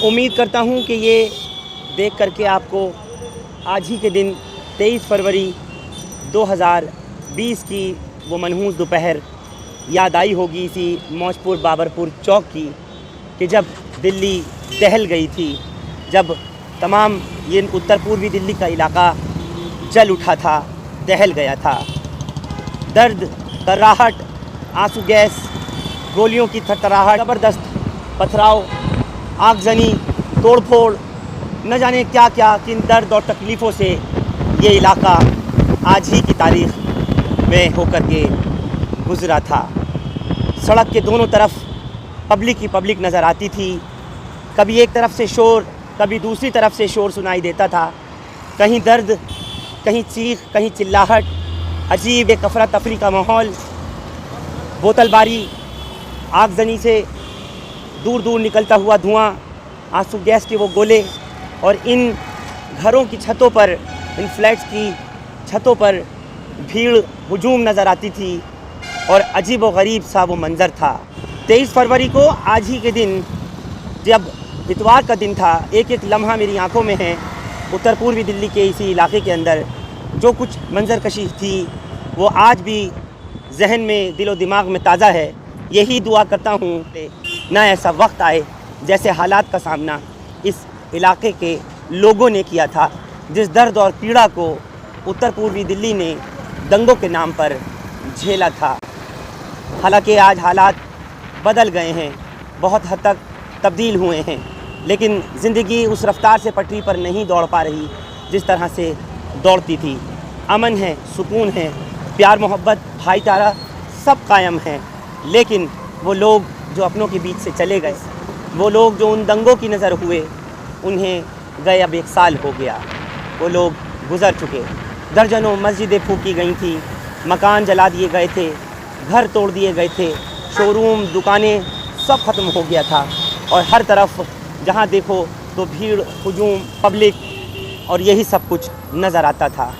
उम्मीद करता हूँ कि ये देख करके आपको आज ही के दिन 23 फरवरी 2020 की वो मनहूस दोपहर याद आई होगी, इसी मौजपुर बाबरपुर चौक की, कि जब दिल्ली दहल गई थी, जब तमाम ये उत्तर पूर्वी दिल्ली का इलाका जल उठा था, दहल गया था। दर्द, कराहट, आंसू गैस, गोलियों की थरथराहट, ज़बरदस्त पथराव, आगजनी, तोड़फोड़, न जाने क्या क्या किन दर्द और तकलीफ़ों से ये इलाका आज ही की तारीख़ में होकर के गुज़रा था। सड़क के दोनों तरफ पब्लिक ही पब्लिक नज़र आती थी। कभी एक तरफ से शोर, कभी दूसरी तरफ से शोर सुनाई देता था। कहीं दर्द, कहीं चीख, कहीं चिल्लाहट, अजीब एक अफरा तफरी का माहौल, बोतलबारी, आगजनी से दूर दूर निकलता हुआ धुआं, आंसू गैस के वो गोले, और इन घरों की छतों पर, इन फ्लैट्स की छतों पर भीड़ हुजूम नज़र आती थी और अजीब व गरीब सा वो मंज़र था। 23 फरवरी को आज ही के दिन, जब इतवार का दिन था, एक एक लम्हा मेरी आंखों में है। उत्तर पूर्वी दिल्ली के इसी इलाके के अंदर जो कुछ मंजर कशी थी वो आज भी जहन में, दिलो दिमाग में ताज़ा है। यही दुआ करता हूँ कि ना ऐसा वक्त आए जैसे हालात का सामना इस इलाके के लोगों ने किया था, जिस दर्द और पीड़ा को उत्तर पूर्वी दिल्ली ने दंगों के नाम पर झेला था। हालांकि आज हालात बदल गए हैं, बहुत हद तक तब्दील हुए हैं, लेकिन ज़िंदगी उस रफ्तार से पटरी पर नहीं दौड़ पा रही जिस तरह से दौड़ती थी। अमन है, सुकून है, प्यार मोहब्बत, भाईचारा सब कायम हैं, लेकिन वो लोग जो अपनों के बीच से चले गए, वो लोग जो उन दंगों की नज़र हुए, उन्हें गए अब 1 साल हो गया। वो लोग गुज़र चुके। दर्जनों मस्जिदें फूकी गई थी, मकान जला दिए गए थे, घर तोड़ दिए गए थे, शोरूम, दुकानें सब ख़त्म हो गया था, और हर तरफ जहाँ देखो तो भीड़, हुजूम, पब्लिक, और यही सब कुछ नज़र आता था।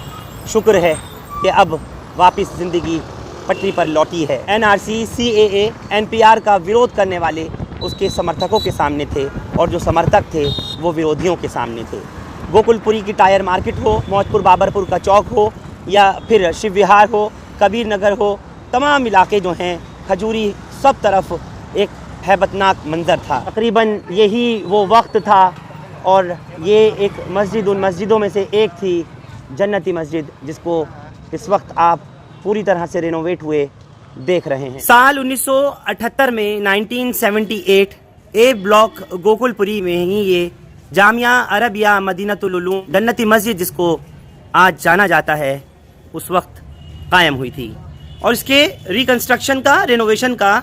शुक्र है कि अब वापस ज़िंदगी पटरी पर लौटी है। NRC, CAA, NPR का विरोध करने वाले उसके समर्थकों के सामने थे, और जो समर्थक थे वो विरोधियों के सामने थे। गोकुलपुरी की टायर मार्केट हो, मौजपुर बाबरपुर का चौक हो, या फिर शिव विहार हो, कबीर नगर हो, तमाम इलाके जो हैं, खजूरी, सब तरफ एक हैबतनाक मंज़र था। तकरीबन यही वो वक्त था, और ये एक मस्जिद उन मस्जिदों में से एक थी, जन्नती मस्जिद, जिसको इस वक्त आप पूरी तरह से रेनोवेट हुए देख रहे हैं। साल 1978 में 1978 ए ब्लॉक गोकुलपुरी में ही ये जामिया अरबिया मदीनतुल उलूम जन्नती मस्जिद, जिसको आज जाना जाता है, उस वक्त कायम हुई थी। और इसके रिकन्स्ट्रक्शन का, रेनोवेशन का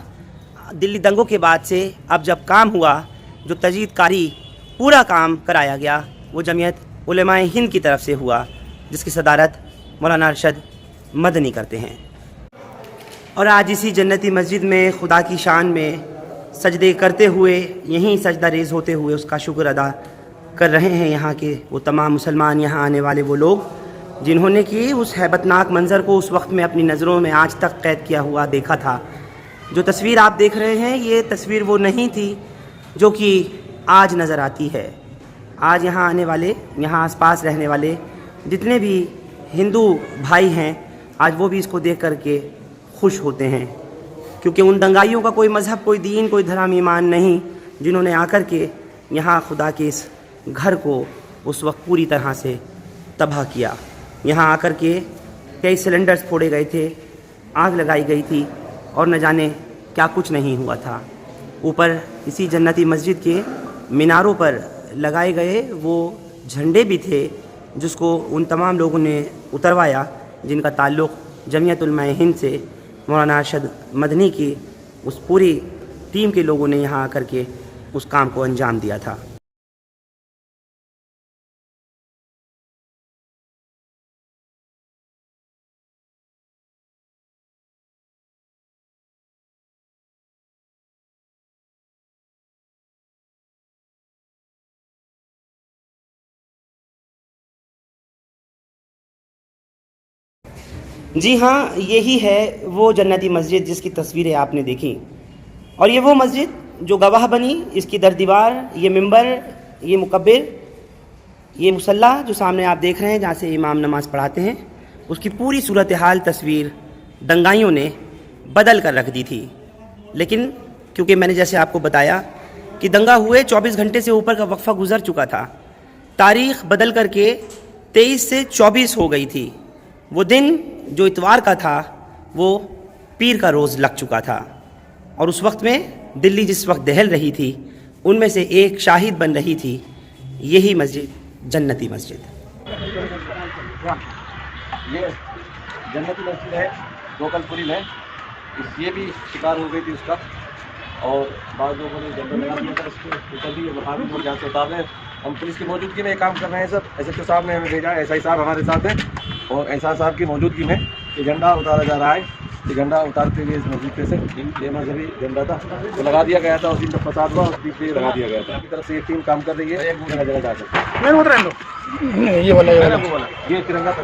दिल्ली दंगों के बाद से अब जब काम हुआ, जो तजदीदकारी पूरा काम कराया गया, वो जमीयत उलमाए हिंद की तरफ से हुआ, जिसकी सदारत मौलाना अरशद मदनी करते हैं। और आज इसी जन्नती मस्जिद में खुदा की शान में सजदे करते हुए, यहीं सजदा रेज़ होते हुए उसका शुक्र अदा कर रहे हैं यहाँ के वो तमाम मुसलमान, यहाँ आने वाले वो लोग जिन्होंने कि उस हैबतनाक मंज़र को उस वक्त में अपनी नज़रों में आज तक कैद किया हुआ देखा था। जो तस्वीर आप देख रहे हैं, ये तस्वीर वो नहीं थी जो कि आज नज़र आती है। आज यहाँ आने वाले, यहाँ आसपास रहने वाले जितने भी हिंदू भाई हैं, आज वो भी इसको देख करके खुश होते हैं, क्योंकि उन दंगाइयों का कोई मज़हब, कोई दीन, कोई धर्म, ईमान नहीं, जिन्होंने आकर के यहाँ खुदा के इस घर को उस वक्त पूरी तरह से तबाह किया। यहाँ आकर के कई सिलेंडर्स फोड़े गए थे, आग लगाई गई थी, और न जाने क्या कुछ नहीं हुआ था। ऊपर इसी जन्नती मस्जिद के मीनारों पर लगाए गए वो झंडे भी थे, जिसको उन तमाम लोगों ने उतरवाया जिनका ताल्लुक़ जमीयत उलमाए हिंद से, मौलाना अरशद मदनी की उस पूरी टीम के लोगों ने यहाँ आकर के उस काम को अंजाम दिया था। जी हाँ, यही है वो जन्नती मस्जिद जिसकी तस्वीरें आपने देखी। और ये वो मस्जिद जो गवाह बनी, इसकी दरदीवार, ये मिंबर, ये मुकब्बिर, ये मुसल्ला जो सामने आप देख रहे हैं जहाँ से इमाम नमाज पढ़ाते हैं, उसकी पूरी सूरत हाल तस्वीर दंगाइयों ने बदल कर रख दी थी। लेकिन क्योंकि मैंने जैसे आपको बताया कि दंगा हुए 24 घंटे से ऊपर का वक्फा गुजर चुका था, तारीख़ बदल करके 23 से 24 हो गई थी। वो दिन जो इतवार का था वो पीर का रोज़ लग चुका था, और उस वक्त में दिल्ली जिस वक्त दहल रही थी, उनमें से एक शाहिद बन रही थी यही मस्जिद, जन्नती मस्जिद। ये जन्नती मस्जिद है गोकलपुरी में, ये भी शिकार हो गई थी उसका, और बाद लोगों ने जंगल लगा दिया था उसके ऊपर भी, लोग जहाँ से उतार रहे हैं। हम पुलिस की मौजूदगी में काम कर रहे हैं सर। SHO साहब ने हमें भेजा है, SI साहब हमारे साथ हैं, और SR साहब की मौजूदगी में ये झंडा उतारा जा रहा है। ये झंडा उतारते हुए इस मस्जिद पे से ये मजहबी झंडा था तो लगा दिया गया था, उस दिन जब फसाद हुआ उस दिन पे लगा दिया गया था। की तरफ से एक टीम काम कर रही है, जगह जगह जाकर ये वाला ये तिरंगा तो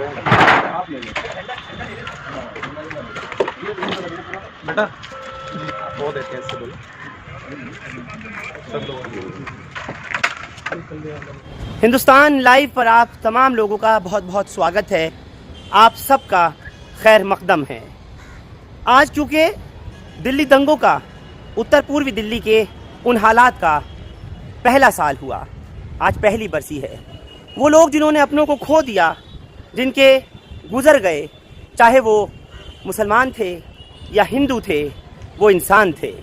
आप ले बेटा, बहुत है इससे बोलो सब लोग। हिंदुस्तान लाइव पर आप तमाम लोगों का बहुत बहुत स्वागत है। आप सबका खैर मकदम है। आज चूँकि दिल्ली दंगों का, उत्तर पूर्वी दिल्ली के उन हालात का पहला साल हुआ, आज पहली बरसी है। वो लोग जिन्होंने अपनों को खो दिया, जिनके गुज़र गए, चाहे वो मुसलमान थे या हिंदू थे, वो इंसान थे।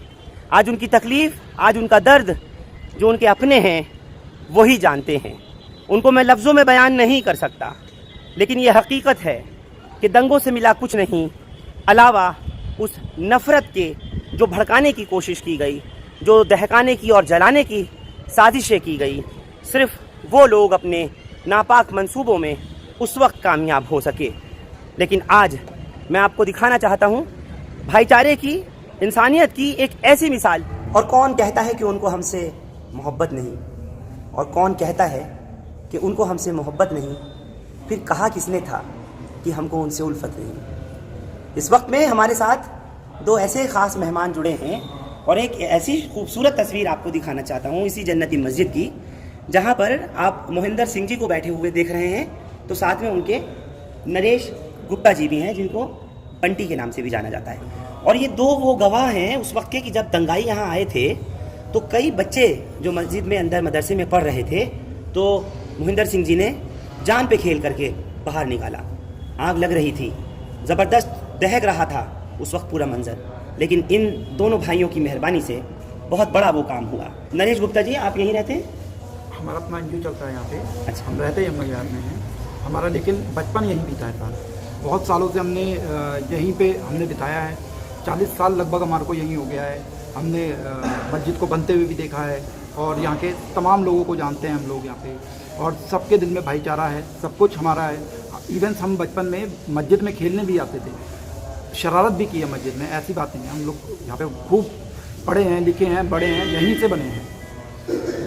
आज उनकी तकलीफ़, आज उनका दर्द जो उनके अपने हैं वही जानते हैं। उनको मैं लफ्ज़ों में बयान नहीं कर सकता, लेकिन ये हकीकत है कि दंगों से मिला कुछ नहीं अलावा उस नफ़रत के जो भड़काने की कोशिश की गई, जो दहकाने की और जलाने की साजिशें की गई। सिर्फ़ वो लोग अपने नापाक मंसूबों में उस वक्त कामयाब हो सके। लेकिन आज मैं आपको दिखाना चाहता हूँ भाईचारे की, इंसानियत की एक ऐसी मिसाल। और कौन कहता है कि उनको हमसे मोहब्बत नहीं, और कौन कहता है कि उनको हमसे मोहब्बत नहीं, फिर कहा किसने था कि हमको उनसे उल्फत नहीं। इस वक्त में हमारे साथ दो ऐसे ख़ास मेहमान जुड़े हैं, और एक ऐसी खूबसूरत तस्वीर आपको दिखाना चाहता हूँ इसी जन्नती मस्जिद की, जहाँ पर आप मोहिंदर सिंह जी को बैठे हुए देख रहे हैं, तो साथ में उनके नरेश गुप्ता जी भी हैं, जिनको बंटी के नाम से भी जाना जाता है। और ये दो वो गवाह हैं उस वक्त के कि जब दंगाई यहाँ आए थे तो कई बच्चे जो मस्जिद में अंदर मदरसे में पढ़ रहे थे, तो मोहिंदर सिंह जी ने जान पे खेल करके बाहर निकाला। आग लग रही थी, ज़बरदस्त दहक रहा था उस वक्त पूरा मंजर, लेकिन इन दोनों भाइयों की मेहरबानी से बहुत बड़ा वो काम हुआ। नरेश गुप्ता जी, आप यहीं रहते हैं? हमारा अपना एनजीओ चलता है यहाँ पे। अच्छा। हम रहते हैं मगयार में हैं हमारा, लेकिन बचपन यहीं बीता है साल। बहुत सालों से हमने यहीं पे हमने बिताया है। 40 साल लगभग हमारे को यहीं हो गया है। हमने मस्जिद को बनते हुए भी देखा है, और यहाँ के तमाम लोगों को जानते हैं हम लोग यहाँ पे, और सबके दिल में भाईचारा है, सब कुछ हमारा है। इवन हम बचपन में मस्जिद में खेलने भी आते थे, शरारत भी की है मस्जिद में, ऐसी बात नहीं है। हम लोग यहाँ पे खूब पढ़े हैं, लिखे हैं, बड़े हैं, यहीं से बने हैं,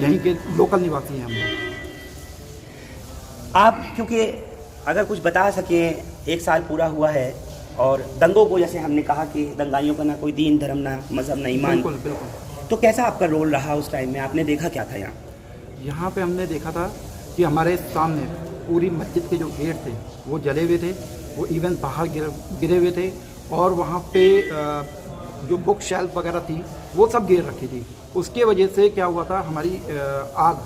यहीं के लोकल निवासी हैं हम लोग। आप क्योंकि अगर कुछ बता सकें, 1 साल पूरा हुआ है, और दंगों को जैसे हमने कहा कि दंगाइयों का ना कोई दीन धर्म, ना मज़हब, ना ईमान, बिल्कुल बिल्कुल। तो कैसा आपका रोल रहा उस टाइम में? आपने देखा क्या था यहाँ? यहाँ पे हमने देखा था कि हमारे सामने पूरी मस्जिद के जो गेट थे वो जले हुए थे, वो इवन बाहर गिरे हुए थे, और वहाँ पे जो बुक शेल्फ वगैरह थी वो सब गिर रखी थी। उसके वजह से क्या हुआ था, हमारी आग,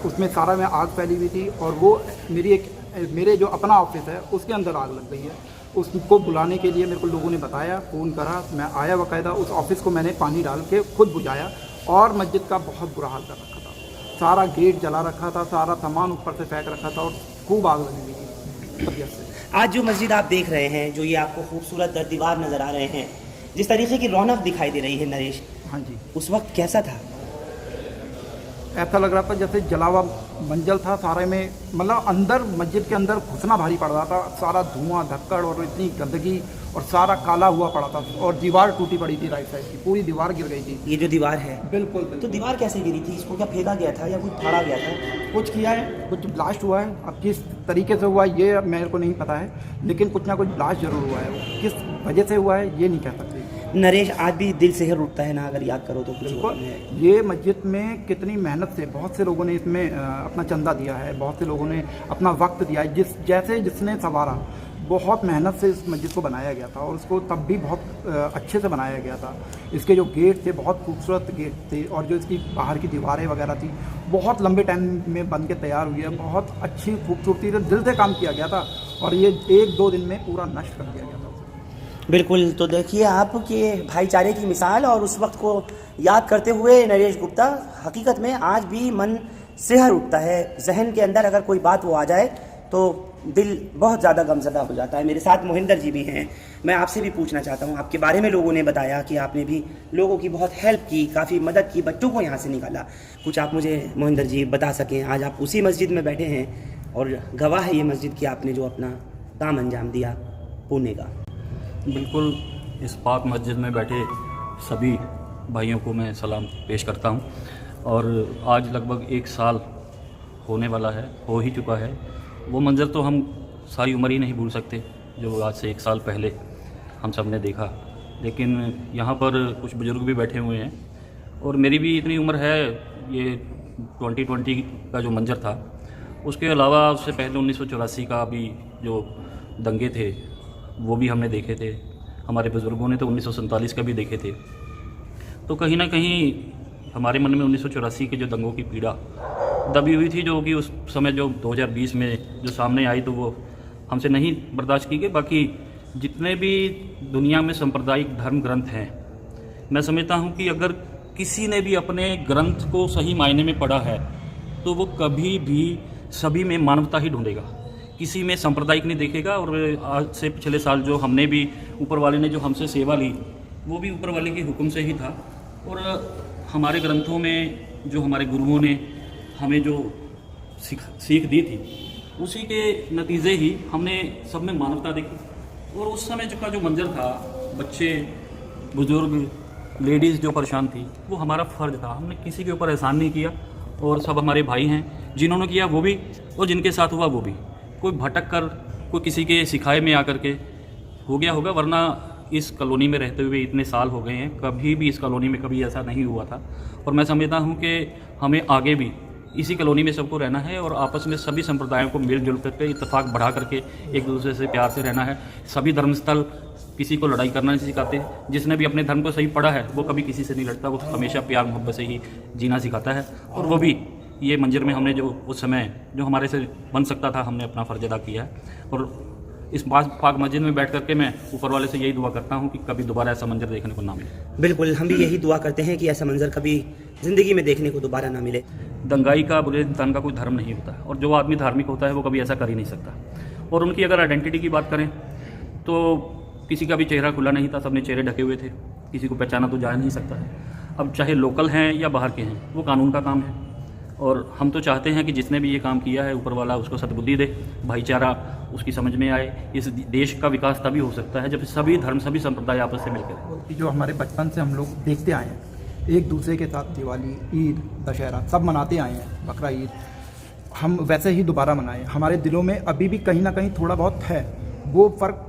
उसमें सारा में आग फैली हुई थी, और वो मेरे जो अपना ऑफिस है उसके अंदर आग लग गई है। उसको बुलाने के लिए मेरे को लोगों ने बताया, फ़ोन करा, मैं आया, बाकायदा उस ऑफिस को मैंने पानी डाल के खुद बुझाया, और मस्जिद का बहुत बुरा हाल कर रखा था। सारा गेट जला रखा था, सारा सामान ऊपर से फेंक रखा था, और खूब आग लगी हुई थी तबीयत से। आज जो मस्जिद आप देख रहे हैं, जो ये आपको खूबसूरत दीवार नज़र आ रहे हैं, जिस तरीके की रौनक दिखाई दे रही है नरेश, हाँ जी, उस वक्त कैसा था? ऐसा लग रहा था जैसे जला हुआ मंजल था सारे में, मतलब अंदर मस्जिद के अंदर घुसना भारी पड़ रहा था। सारा धुआं धक्कड़ और इतनी गंदगी, और सारा काला हुआ पड़ा था, और दीवार टूटी पड़ी थी, राइट साइड की पूरी दीवार गिर गई थी। ये जो दीवार है, बिल्कुल, तो दीवार कैसे गिरी थी? इसको क्या फेंका गया था या कुछ फाड़ा गया था? कुछ किया है, कुछ ब्लास्ट हुआ है। अब किस तरीके से हुआ ये मेरे को नहीं पता है, लेकिन कुछ ना कुछ ब्लास्ट जरूर हुआ है। किस वजह से हुआ है ये नहीं कह सकते। नरेश, आज भी दिल से उठता है ना, अगर याद करो तो कुछ बिल्कुल। है। ये मस्जिद में कितनी मेहनत से बहुत से लोगों ने इसमें अपना चंदा दिया है, बहुत से लोगों ने अपना वक्त दिया है। जिसने सवारा, बहुत मेहनत से इस मस्जिद को बनाया गया था और उसको तब भी बहुत अच्छे से बनाया गया था। इसके जो गेट थे बहुत खूबसूरत गेट थे और जो इसकी बाहर की दीवारें वगैरह थी बहुत लंबे टाइम में बन के तैयार हुई है। बहुत अच्छी खूबसूरती से दिल से काम किया गया था और ये 1-2 दिन में पूरा नष्ट कर दिया गया था। बिल्कुल। तो देखिए आप कि भाईचारे की मिसाल और उस वक्त को याद करते हुए नरेश गुप्ता, हकीकत में आज भी मन सिहर उठता है। जहन के अंदर अगर कोई बात वो आ जाए तो दिल बहुत ज़्यादा गमज़दा हो जाता है। मेरे साथ मोहिंदर जी भी हैं। मैं आपसे भी पूछना चाहता हूँ, आपके बारे में लोगों ने बताया कि आपने भी लोगों की बहुत हेल्प की, काफ़ी मदद की, बच्चों को यहाँ से निकाला। कुछ आप मुझे मोहिंदर जी बता सकें। आज आप उसी मस्जिद में बैठे हैं और गवाह है ये मस्जिद कि आपने जो अपना काम अंजाम दिया पुण्य का। बिल्कुल, इस पाक मस्जिद में बैठे सभी भाइयों को मैं सलाम पेश करता हूं और आज लगभग 1 साल होने वाला है, हो ही चुका है। वो मंज़र तो हम सारी उम्र ही नहीं भूल सकते जो आज से 1 साल पहले हम सब ने देखा। लेकिन यहाँ पर कुछ बुज़ुर्ग भी बैठे हुए हैं और मेरी भी इतनी उम्र है। ये 2020 का जो मंज़र था, उसके अलावा उससे पहले 1984 का भी जो दंगे थे वो भी हमने देखे थे। हमारे बुज़ुर्गों ने तो 1947 का भी देखे थे। तो कहीं ना कहीं हमारे मन में 1984 के जो दंगों की पीड़ा दबी हुई थी, जो कि उस समय जो 2020 में जो सामने आई, तो वो हमसे नहीं बर्दाश्त की गई। बाकी जितने भी दुनिया में सांप्रदायिक धर्म ग्रंथ हैं, मैं समझता हूँ कि अगर किसी ने भी अपने ग्रंथ को सही मायने में पढ़ा है तो वो कभी भी सभी में मानवता ही ढूंढेगा, किसी में सांप्रदायिक नहीं देखेगा। और आज से पिछले साल जो हमने भी ऊपर वाले ने जो हमसे सेवा ली, वो भी ऊपर वाले के हुक्म से ही था। और हमारे ग्रंथों में जो हमारे गुरुओं ने हमें जो सीख दी थी, उसी के नतीजे ही हमने सब में मानवता देखी। और उस समय का जो मंजर था, बच्चे, बुजुर्ग, लेडीज़ जो परेशान थी, वो हमारा फ़र्ज था। हमने किसी के ऊपर एहसान नहीं किया और सब हमारे भाई हैं, जिन्होंने किया वो भी और जिनके साथ हुआ वो भी। कोई भटक कर, कोई किसी के सिखाए में आकर के हो गया होगा, वरना इस कॉलोनी में रहते हुए इतने साल हो गए हैं, कभी भी इस कॉलोनी में कभी ऐसा नहीं हुआ था। और मैं समझता हूँ कि हमें आगे भी इसी कॉलोनी में सबको रहना है और आपस में सभी संप्रदायों को मिलजुल करके, इत्तेफाक बढ़ा करके एक दूसरे से प्यार से रहना है। सभी धर्मस्थल किसी को लड़ाई करना नहीं सिखाते। जिसने भी अपने धर्म को सही पढ़ा है वो कभी किसी से नहीं लड़ता, वो हमेशा प्यार मोहब्बत से ही जीना सिखाता है। और वो भी ये मंजर में हमने जो उस समय जो हमारे से बन सकता था, हमने अपना फ़र्ज अदा किया है। और इस पाक मस्जिद में बैठ करके मैं ऊपर वाले से यही दुआ करता हूँ कि कभी दोबारा ऐसा मंजर देखने को ना मिले। बिल्कुल, हम भी यही दुआ करते हैं कि ऐसा मंजर कभी ज़िंदगी में देखने को दोबारा ना मिले। दंगाई का, बुरे इंसान का कोई धर्म नहीं होता है और जो आदमी धार्मिक होता है वो कभी ऐसा कर ही नहीं सकता। और उनकी अगर आइडेंटिटी की बात करें तो किसी का भी चेहरा खुला नहीं था, सबने चेहरे ढके हुए थे, किसी को पहचाना तो जा नहीं सकता है। अब चाहे लोकल हैं या बाहर के हैं, वो कानून का काम है। और हम तो चाहते हैं कि जिसने भी ये काम किया है, ऊपर वाला उसको सद्बुद्धि दे, भाईचारा उसकी समझ में आए। इस देश का विकास तभी हो सकता है जब सभी धर्म, सभी संप्रदाय आपस से मिलकर। जो हमारे बचपन से हम लोग देखते आए हैं, एक दूसरे के साथ दिवाली, ईद, दशहरा सब मनाते आए हैं, बकरा ईद, हम वैसे ही दोबारा मनाएं। हमारे दिलों में अभी भी कहीं ना कहीं थोड़ा बहुत है, वो फ़र्क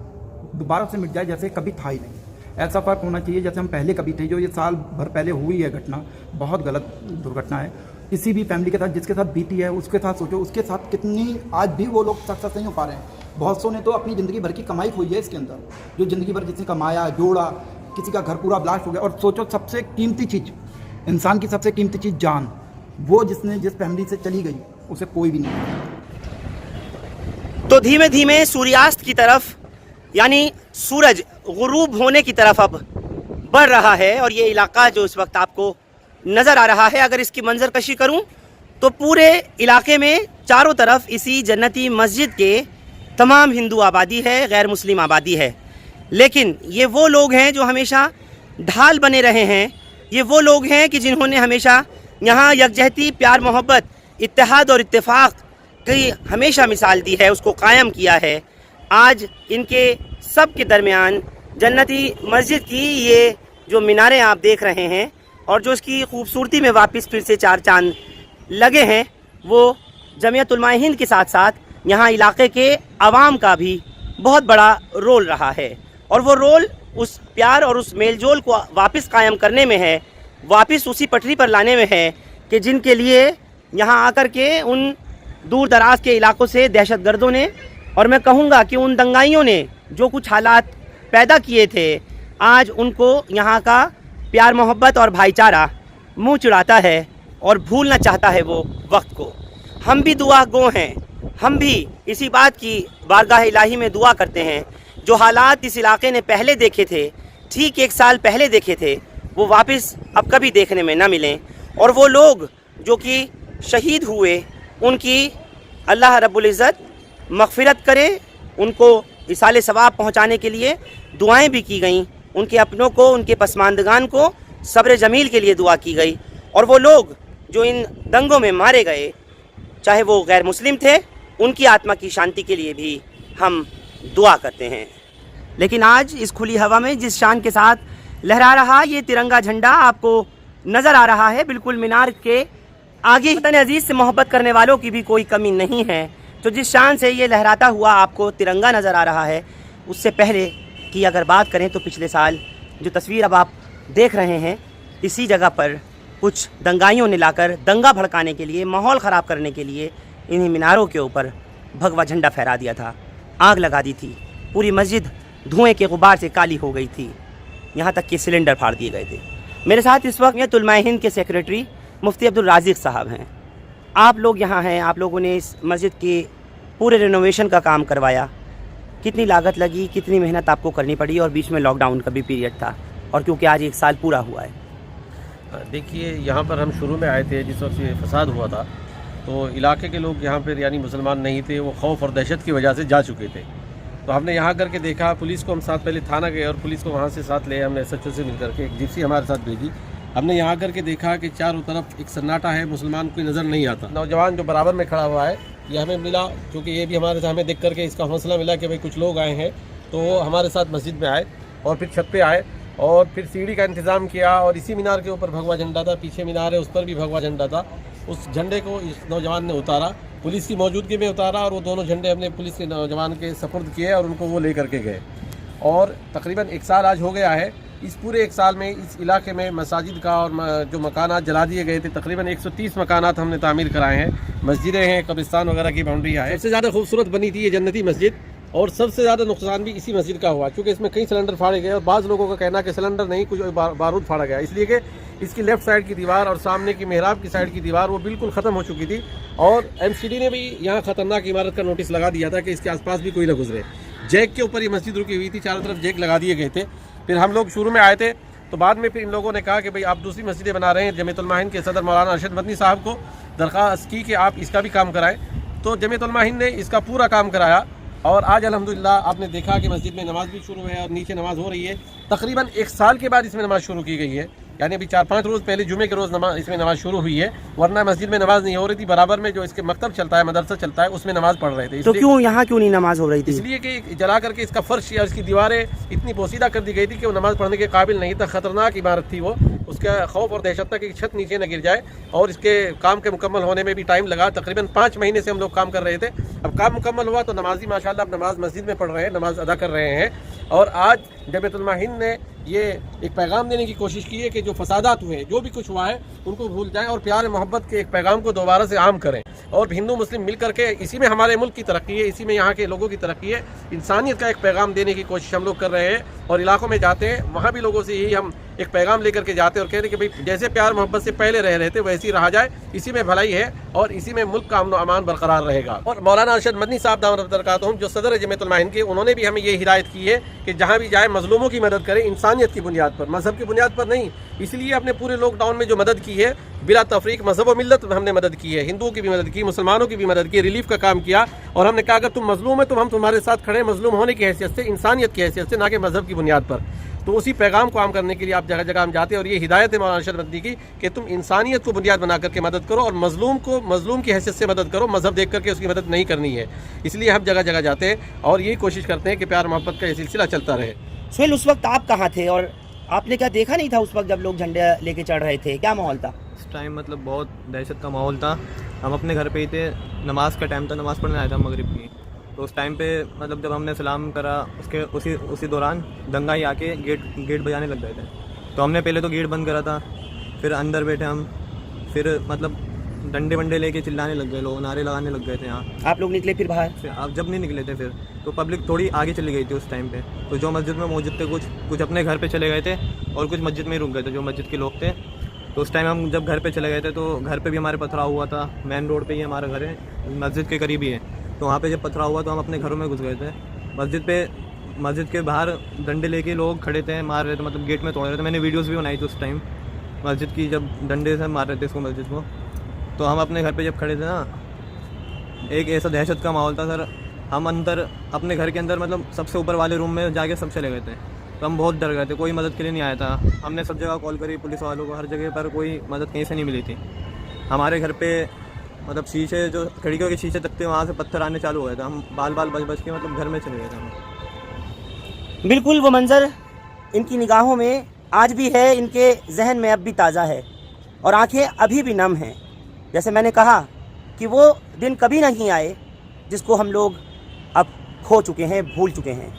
दोबारा से मिट जाए जैसे कभी था ही नहीं। ऐसा फ़र्क होना चाहिए जैसे हम पहले कभी थे। जो ये साल भर पहले हुई है घटना, बहुत गलत दुर्घटना है। किसी भी फैमिली के साथ जिसके साथ बीती है उसके साथ सोचो, उसके साथ कितनी आज भी वो लोग सक्सेस नहीं हो पा रहे हैं। बहुत सौ ने तो अपनी ज़िंदगी भर की कमाई खोई है इसके अंदर, जो ज़िंदगी भर जिसने कमाया, जोड़ा, किसी का घर पूरा ब्लास्ट हो गया। और सोचो सबसे कीमती चीज़, इंसान की सबसे कीमती चीज़ जान, वो जिस फैमिली से चली गई उसे कोई भी नहीं। तो धीमे धीमे सूर्यास्त की तरफ, यानी सूरज गुरूब होने की तरफ अब बढ़ रहा है और ये इलाका जो इस वक्त आपको नज़र आ रहा है, अगर इसकी मंजर कशी करूं तो पूरे इलाके में चारों तरफ इसी जन्नती मस्जिद के तमाम हिंदू आबादी है, गैर मुस्लिम आबादी है। लेकिन ये वो लोग हैं जो हमेशा ढाल बने रहे हैं। ये वो लोग हैं कि जिन्होंने हमेशा यहाँ यकजहती, प्यार मोहब्बत, इत्तेहाद और इत्तेफाक की हमेशा मिसाल दी है, उसको कायम किया है। आज इनके सब के दरमियान जन्नती मस्जिद की ये जो मीनारें आप देख रहे हैं और जो इसकी खूबसूरती में वापस फिर से चार चांद लगे हैं, वो जमीयत उलमा हिंद के साथ साथ यहाँ इलाके के अवाम का भी बहुत बड़ा रोल रहा है। और वो रोल उस प्यार और उस मेलजोल को वापस कायम करने में है, वापस उसी पटरी पर लाने में है कि जिनके लिए यहाँ आकर के उन दूर दराज के इलाकों से दहशतगर्दों ने, और मैं कहूँगा कि उन दंगाइयों ने जो कुछ हालात पैदा किए थे, आज उनको यहाँ का प्यार मोहब्बत और भाईचारा मुँह चिढ़ाता है और भूलना चाहता है वो वक्त को। हम भी दुआ गो हैं, हम भी इसी बात की बारगाह इलाही में दुआ करते हैं, जो हालात इस इलाके ने पहले देखे थे, ठीक 1 साल पहले देखे थे, वो वापस अब कभी देखने में ना मिलें, और वो लोग जो कि शहीद हुए उनकी अल्लाह रब्बुल इज़्ज़त मग़फ़िरत करे, उनको इसाले सवाब पहुँचाने के लिए दुआएं भी की गईं, उनके अपनों को, उनके पसमानदगान को सब्र जमील के लिए दुआ की गई, और वो लोग जो इन दंगों में मारे गए, चाहे वो गैर मुस्लिम थे, उनकी आत्मा की शांति के लिए भी हम दुआ करते हैं। लेकिन आज इस खुली हवा में जिस शान के साथ लहरा रहा ये तिरंगा झंडा आपको नज़र आ रहा है, बिल्कुल मीनार के आगे वतन अजीज़ से मोहब्बत करने वालों की भी कोई कमी नहीं है। तो जिस शान से ये लहराता हुआ आपको तिरंगा नज़र आ रहा है, उससे पहले की अगर बात करें तो पिछले साल जो तस्वीर अब आप देख रहे हैं, इसी जगह पर कुछ दंगाइयों ने लाकर दंगा भड़काने के लिए, माहौल ख़राब करने के लिए इन्हीं मीनारों के ऊपर भगवा झंडा फहरा दिया था, आग लगा दी थी, पूरी मस्जिद धुएं के गुबार से काली हो गई थी, यहाँ तक कि सिलेंडर फाड़ दिए गए थे। मेरे साथ इस वक्त उलमाए हिंद के सेक्रेटरी मुफ्ती अब्दुल राज़िक साहब हैं। आप लोग यहाँ हैं, आप लोगों ने इस मस्जिद के पूरे रिनोवेशन का काम करवाया, कितनी लागत लगी, कितनी मेहनत आपको करनी पड़ी, और बीच में लॉकडाउन का भी पीरियड था, और क्योंकि आज 1 साल पूरा हुआ है। देखिए, यहाँ पर हम शुरू में आए थे जिस वक्त ये फसाद हुआ था, तो इलाके के लोग यहाँ पर यानी मुसलमान नहीं थे, वो खौफ और दहशत की वजह से जा चुके थे। तो हमने यहाँ करके देखा, पुलिस को हम साथ पहले थाना गए और पुलिस को वहाँ से साथ ले, हमने SHO से मिल करके एक जिप्सी हमारे साथ भेजी। हमने यहाँ करके देखा कि चारों तरफ एक सन्नाटा है, मुसलमान कोई नज़र नहीं आता। नौजवान जो बराबर में खड़ा हुआ है ये हमें मिला, क्योंकि ये भी हमारे साथ, हमें देख करके इसका हौसला मिला कि भाई कुछ लोग आए हैं, तो वो हमारे साथ मस्जिद में आए और फिर छत पे आए और फिर सीढ़ी का इंतज़ाम किया, और इसी मीनार के ऊपर भगवा झंडा था, पीछे मीनार है उस पर भी भगवा झंडा था। उस झंडे को इस नौजवान ने उतारा, पुलिस की मौजूदगी में उतारा, और वो दोनों झंडे हमने पुलिस के नौजवान के सपुर्द किए और उनको वो ले करके गए। और तकरीबन 1 साल आज हो गया है। इस पूरे 1 साल में इस इलाके में मसाजिद का और जो मकानात जला दिए गए थे, तकरीबन 130 मकानात हमने तामीर कराए हैं, मस्जिदें हैं, कब्रिस्तान वगैरह की बाउंड्रियाँ है। सबसे ज़्यादा खूबसूरत बनी थी ये जन्नती मस्जिद, और सबसे ज़्यादा नुकसान भी इसी मस्जिद का हुआ, क्योंकि इसमें कई सिलेंडर फाड़े गए, और बाज़ लोगों का कहना है कि सिलेंडर नहीं, कुछ बारूद फाड़ा गया, इसलिए कि इसकी लेफ़्ट साइड की दीवार और सामने की मेहराब की साइड की दीवार वो बिल्कुल ख़त्म हो चुकी थी। और MCD ने भी यहाँ ख़तरनाक इमारत का नोटिस लगा दिया था कि इसके आसपास भी कोई न गुजरे। जैक के ऊपर ये मस्जिद रुकी हुई थी, चारों तरफ जैक लगा दिए गए थे। फिर हम लोग शुरू में आए थे, तो बाद में फिर इन लोगों ने कहा कि भाई आप दूसरी मस्जिदें बना रहे हैं, जमीयत उलमा हिंद के सदर मौलाना अरशद मदनी साहब को दरख्वास्त की कि आप इसका भी काम कराएं। तो जमीयत उलमा हिंद ने इसका पूरा काम कराया, और आज अल्हम्दुलिल्लाह आपने देखा कि मस्जिद में नमाज भी शुरू है और नीचे नमाज हो रही है। तकरीबन 1 साल के बाद इसमें नमाज शुरू की गई है, यानी अभी 4-5 रोज़ पहले जुमे के रोज़ इसमें नमाज शुरू हुई है, वरना मस्जिद में नमाज नहीं हो रही थी। बराबर में जो इसके मकतब चलता है, मदरसा चलता है, उसमें नमाज पढ़ रहे थे। तो क्यों यहाँ क्यों नहीं नमाज हो रही थी? इसलिए कि जला करके इसका फर्श या इसकी दीवारें इतनी पोसीदा कर दी गई थी कि वो नमाज पढ़ने के काबिल नहीं था। ख़तरनाक इमारत थी वो, उसका खौफ और दहशत था कि छत नीचे न गिर जाए, और इसके काम के मुकम्मल होने में भी टाइम लगा। तकरीबन 5 महीने से हम लोग काम कर रहे थे। अब काम मुकम्मल हुआ तो नमाजी माशाल्लाह अब नमाज मस्जिद में पढ़ रहे हैं, नमाज अदा कर रहे हैं। और आज जमीयत उलमा हिंद ने ये एक पैगाम देने की कोशिश की है कि जो फसादात हुए, जो भी कुछ हुआ है, उनको भूल जाएं और प्यार मोहब्बत के एक पैगाम को दोबारा से आम करें। और हिंदू मुस्लिम मिल करके, इसी में हमारे मुल्क की तरक्की है, इसी में यहाँ के लोगों की तरक्की है। इंसानियत का एक पैगाम देने की कोशिश हम लोग कर रहे हैं, और इलाकों में जाते हैं, वहाँ भी लोगों से यही हम एक पैगाम लेकर के जाते हैं और कहते हैं कि भाई जैसे प्यार मोहब्बत से पहले रह रहे थे वैसे ही रहा जाए, इसी में भलाई है और इसी में मुल्क का अमन अमान बरकरार रहेगा। और मौलाना अरशद मदनी साहब दामद बरकातुहुम जो सदर जमीयत उलमा हिंद के, उन्होंने भी हमें ये हिदायत की है कि जहाँ भी जाए मजलूमों की मदद करें, इंसानियत की बुनियाद पर, मजहब की बुनियाद पर नहीं। इसलिए अपने पूरे लॉकडाउन में जो मदद की है, बिला तफरीक मजहब व मिल्लत हमने मदद की है, हिंदुओं की भी मदद की, मुसलमानों की भी मदद की, रिलीफ का काम किया। और हमने कहा अगर तुम मजलूम है तो हम तुम्हारे साथ खड़े, मजलूम होने की हैसियत से, इंसानियत की हैसियत से, ना कि मजहब की बुनियाद पर। तो उसी पैगाम को आम करने के लिए आप जगह जगह हम जाते हैं, और ये हिदायत है मौलाना अरशद मदनी की कि तुम इंसानियत को बुनियाद बना करके मदद करो, और मजलूम को मजलूम की हैसियत से मदद करो, मजहब देख करके उसकी मदद नहीं करनी है। इसलिए हम जगह जगह जाते हैं और यही कोशिश करते हैं कि प्यार मोहब्बत का ये सिलसिला चलता रहे। सुहेल, उस वक्त आप कहाँ थे और आपने क्या देखा नहीं था उस वक्त जब लोग झंडे लेके चढ़ रहे थे? क्या माहौल था इस टाइम? मतलब बहुत दहशत का माहौल था। हम अपने घर पे ही थे, नमाज का टाइम था, नमाज पढ़ने आया था मगरिब की। तो उस टाइम पे मतलब जब हमने सलाम करा उसके उसी दौरान दंगाई आके गेट बजाने लग गए थे। तो हमने पहले तो गेट बंद करा था, फिर अंदर बैठे हम, फिर मतलब डंडे वंडे लेके चिल्लाने लग गए लोग, नारे लगाने लग गए थे यहाँ। आप लोग निकले फिर बाहर? फिर आप जब नहीं निकले थे फिर तो पब्लिक थोड़ी आगे चली गई थी उस टाइम पे। तो जो मस्जिद में मौजूद थे कुछ अपने घर पे चले गए थे और कुछ मस्जिद में ही रुक गए थे जो मस्जिद के लोग थे। तो उस टाइम हम जब घर पे चले गए थे तो घर पे भी हमारे पथराव हुआ था। मेन रोड पे ही हमारा घर है, मस्जिद के करीब ही है। तो वहाँ पे जब पथराव हुआ तो हम अपने घरों में घुस गए थे। मस्जिद के बाहर डंडे लेके लोग खड़े थे, मार रहे थे, मतलब गेट में तोड़ रहे थे। मैंने वीडियोस भी बनाई थी उस टाइम मस्जिद की, जब डंडे से मार रहे थे इसको मस्जिद को। तो हम अपने घर पे जब खड़े थे ना, एक ऐसा दहशत का माहौल था सर। हम अंदर अपने घर के अंदर मतलब सबसे ऊपर वाले रूम में जाके सब चले गए थे। तो हम बहुत डर गए थे, कोई मदद के लिए नहीं आया था। हमने सब जगह कॉल करी पुलिस वालों को, हर जगह पर कोई मदद कहीं से नहीं मिली थी। हमारे घर पे मतलब शीशे जो खिड़कियों के शीशे तक थे वहाँ से पत्थर आने चालू हो गए थे। हम बाल बच के मतलब घर में चले गए थे हम। बिल्कुल वो मंज़र इनकी निगाहों में आज भी है, इनके जहन में अब भी ताज़ा है और आंखें अभी भी नम हैं। जैसे मैंने कहा कि वो दिन कभी नहीं आए जिसको हम लोग अब खो चुके हैं, भूल चुके हैं,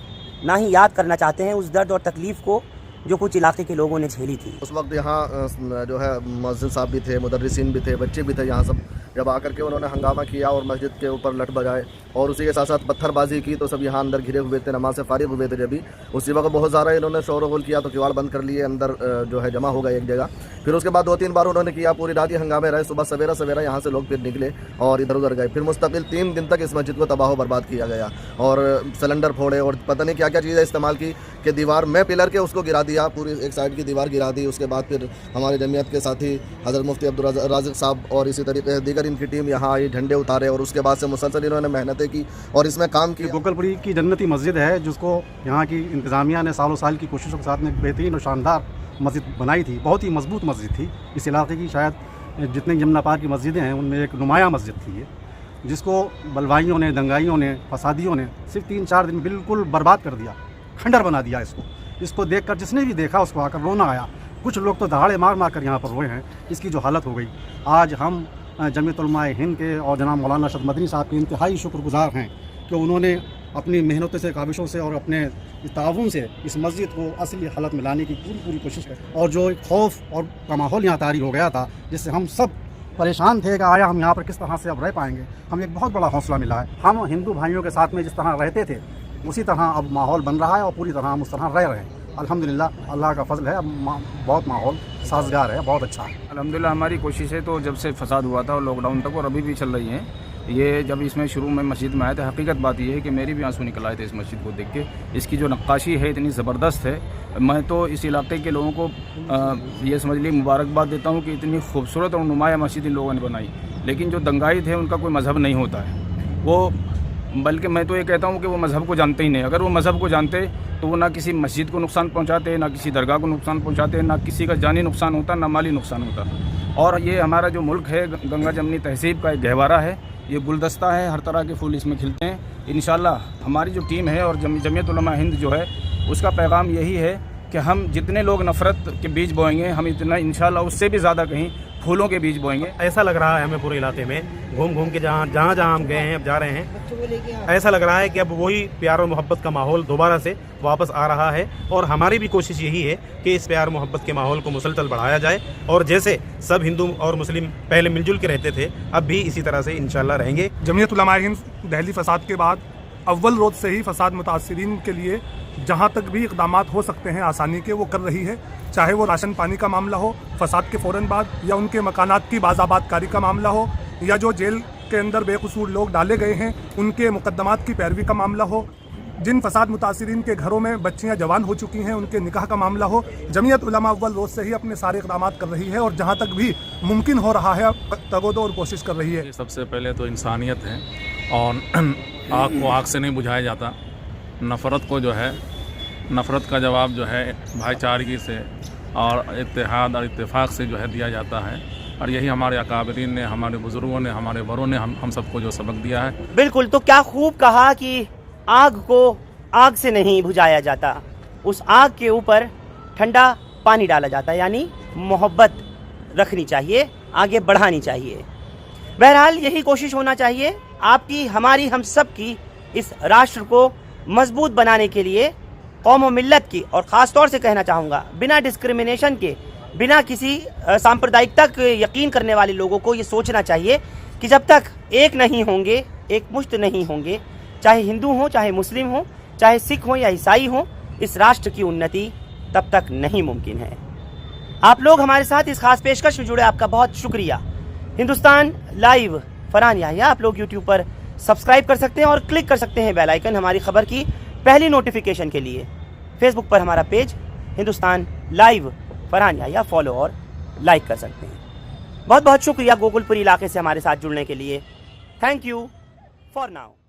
ना ही याद करना चाहते हैं उस दर्द और तकलीफ़ को जो कुछ इलाके के लोगों ने झेली थी। उस वक्त यहाँ जो है मस्जिद साहब भी थे, मुदर्रिसीन भी थे, बच्चे भी थे। यहाँ सब जब आकर के उन्होंने हंगामा किया और मस्जिद के ऊपर लठ बजाए और उसी के साथ साथ पत्थरबाजी की, तो सब यहाँ अंदर घिरे हुए थे, नमाज से फारिग हुए थे। जब भी उसी वक्त बहुत ज़्यादा इन्होंने शोर गुल किया तो किवाड़ बंद कर लिए, अंदर जो है जमा हो गए एक जगह। फिर उसके बाद 2-3 बार उन्होंने किया, पूरी रात ही हंगामे रहे। सुबह सवेरा यहाँ से लोग फिर निकले और इधर उधर गए। फिर मुस्तकिल 3 दिन तक इस मस्जिद को तबाह बर्बाद किया गया और सिलेंडर फोड़े और पता नहीं क्या क्या चीज़ें इस्तेमाल की कि दीवार में पिलर के उसको गिरा दिया, पूरी एक साइड की दीवार गिरा दी। उसके बाद फिर हमारे जमीयत के साथी हज़रत मुफ्ती अब्दुल राज़िक साहब और इसी तरीके दीगर इनकी टीम यहाँ आई, झंडे उतारे और उसके बाद से मुसलसल इन्होंने मेहनतें की और इसमें काम किया। गोकलपुरी की जन्नती मस्जिद है जिसको यहाँ की इंतज़ामिया ने सालों साल की कोशिशों के साथ में बेहतरीन और शानदार मस्जिद बनाई थी। बहुत ही मजबूत मस्जिद थी। इस इलाके की शायद जितने यमुना पार की मस्जिदें हैं उनमें एक नुमाया मस्जिद थी ये, जिसको बलवाइयों ने, दंगाइयों ने, फसादियों ने सिर्फ 3-4 दिन बिल्कुल बर्बाद कर दिया, खंडर बना दिया इसको देखकर जिसने भी देखा उसको आकर रोना आया। कुछ लोग तो दहाड़े मार कर यहाँ पर रोए हैं, इसकी जो हालत हो गई। आज हम जमीयत उलमा हिंद के और जनाब मौलाना अशरफ मदनी साहब के इंतहाई शुक्रगुजार हैं कि उन्होंने अपनी मेहनतों से, काविशों से और अपने ताउन से इस मस्जिद को असली हालत में लाने की पूरी कोशिश की। और जो एक खौफ और का माहौल यहाँ तारी हो गया था, जिससे हम सब परेशान थे कि आया हम यहाँ पर किस तरह से अब रह पाएंगे, हमें एक बहुत बड़ा हौसला मिला है। हम हिंदू भाइयों के साथ में जिस तरह रहते थे उसी तरह अब माहौल बन रहा है और पूरी तरह हम उस तरह रह रहे हैं। अल्हम्दुलिल्लाह, अल्लाह का फजल है, अब बहुत माहौल साजगार है, बहुत अच्छा है। अल्हम्दुलिल्लाह हमारी कोशिशें तो जब से फसाद हुआ था और लॉकडाउन तक और अभी भी चल रही हैं। ये जब इसमें शुरू में मस्जिद में आए थे, हकीकत बात ये है कि मेरी भी आंसू निकल आए थे इस मस्जिद को देख के। इसकी जो नक्काशी है इतनी ज़बरदस्त है। मैं तो इस इलाके के लोगों को ये समझ ली मुबारकबाद देता हूँ कि इतनी खूबसूरत और नुमाया मस्जिद इन लोगों ने बनाई। लेकिन जो दंगाई थे उनका कोई मज़हब नहीं होता है, वो बल्कि मैं तो ये कहता हूँ कि वो मज़हब को जानते ही नहीं। अगर वो मज़हब को जानते तो वो ना किसी मस्जिद को नुकसान पहुँचाते, ना किसी दरगाह को नुकसान पहुँचाते, ना किसी का जानी नुकसान होता, ना माली नुकसान होता। और ये हमारा जो मुल्क है गंगा जमनी तहसीब का एक गहवारा है, ये गुलदस्ता है, हर तरह के फूल इसमें खिलते हैं। इंशाल्लाह हमारी जो टीम है और जमीयत उलमा हिंद जो है उसका पैगाम यही है कि हम जितने लोग नफ़रत के बीज बोएंगे, हम इतना इंशाल्लाह उससे भी ज़्यादा कहीं फूलों के बीज बोएंगे। ऐसा लग रहा है हमें पूरे इलाके में घूम के जहाँ हम गए हैं, अब जा रहे हैं, ऐसा लग रहा है कि अब वही प्यार और मोहब्बत का माहौल दोबारा से वापस आ रहा है। और हमारी भी कोशिश यही है कि इस प्यार मोहब्बत के माहौल को मुसलसल बढ़ाया जाए और जैसे सब हिंदू और मुस्लिम पहले मिलजुल के रहते थे, अब भी इसी तरह से इंशाल्लाह रहेंगे। जमीयत उलमा हिंद दहली फसाद के बाद अव्वल रोज़ से ही फसाद मुतासिरीन के लिए जहाँ तक भी इक़दामात हो सकते हैं आसानी के वो कर रही है, चाहे वो राशन पानी का मामला हो फसाद के फ़ौरन बाद, या उनके मकानात की बाज़ाबातकारी का मामला हो, या जो जेल के अंदर बेकसूर लोग डाले गए हैं उनके मुकद्दमात की पैरवी का मामला हो, जिन फसाद मुतासिरीन के घरों में बच्चियां जवान हो चुकी हैं उनके निकाह का मामला हो। जमीयत उलमा अव्वल रोज़ से ही अपने सारे इक़दामात कर रही है और जहाँ तक भी मुमकिन हो रहा है तगोदो और कोशिश कर रही है। सबसे पहले तो इंसानियत है और आग को आग से नहीं बुझाया जाता। नफ़रत को जो है, नफ़रत का जवाब जो है भाईचारगी से और इत्तेहाद और इत्तेफाक से जो है दिया जाता है। और यही हमारे अकाबरीन ने, हमारे बुज़ुर्गों ने, हमारे बड़ों ने हम सबको जो सबक दिया है। बिल्कुल, तो क्या खूब कहा कि आग को आग से नहीं बुझाया जाता, उस आग के ऊपर ठंडा पानी डाला जाता है, यानी मोहब्बत रखनी चाहिए, आगे बढ़ानी चाहिए। बहरहाल यही कोशिश होना चाहिए आपकी, हमारी, हम सब की, इस राष्ट्र को मजबूत बनाने के लिए कौम व मिल्लत की, और ख़ास तौर से कहना चाहूँगा बिना डिस्क्रिमिनेशन के, बिना किसी सांप्रदायिकता के यकीन करने वाले लोगों को ये सोचना चाहिए कि जब तक एक नहीं होंगे, एक मुश्त नहीं होंगे, चाहे हिंदू हो, चाहे मुस्लिम हो, चाहे सिख हो या ईसाई हो, इस राष्ट्र की उन्नति तब तक नहीं मुमकिन है। आप लोग हमारे साथ इस खास पेशकश में जुड़े, आपका बहुत शुक्रिया। हिंदुस्तान लाइव फरहान याहिया आप लोग यूट्यूब पर सब्सक्राइब कर सकते हैं और क्लिक कर सकते हैं बेल आइकन हमारी खबर की पहली नोटिफिकेशन के लिए। फेसबुक पर हमारा page Hindustan live Farhan Yahya follow और लाइक कर सकते हैं। बहुत बहुत शुक्रिया गोकुलपुरी इलाके से हमारे साथ जुड़ने के लिए। Thank you for now.